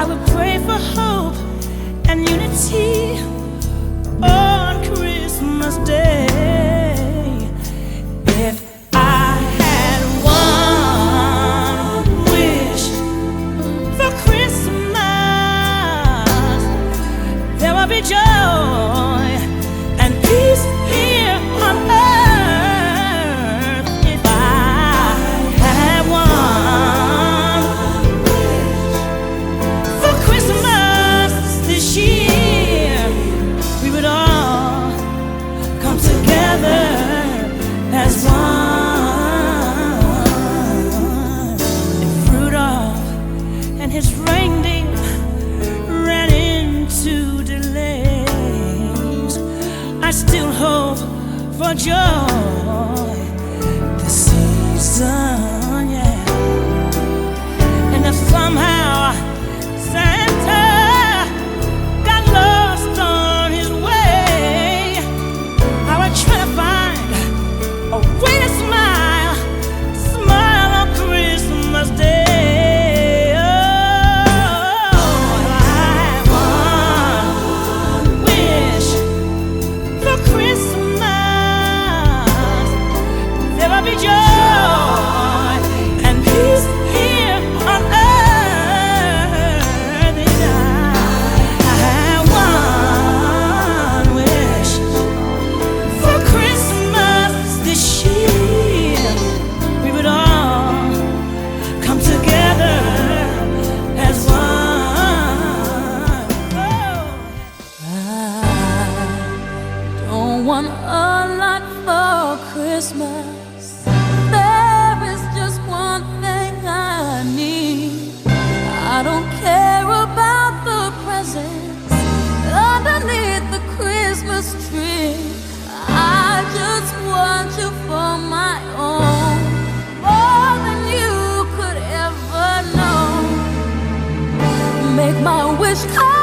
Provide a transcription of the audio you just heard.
I would pray for hope and unity on Christmas Day. If I had one wish for Christmas, there would be joy and peace here on earth. If I had one wish for Christmas this year, we would all come together as one. If Rudolph and his reindeer ran into delays, I still hope for joy this season, yeah. And if somehow Santa got lost on his way, I would try to find a way to smile, smile on Christmas Day. Oh, I have one wish for Christmas. There will be joy and peace here on earth. And I have one wish for Christmas this year. We would all come together as one. Oh. I don't want a lot for Christmas. There is just one thing I need. I don't care about the presents underneath the Christmas tree. I just want you for my own, more than you could ever know. Make my wish come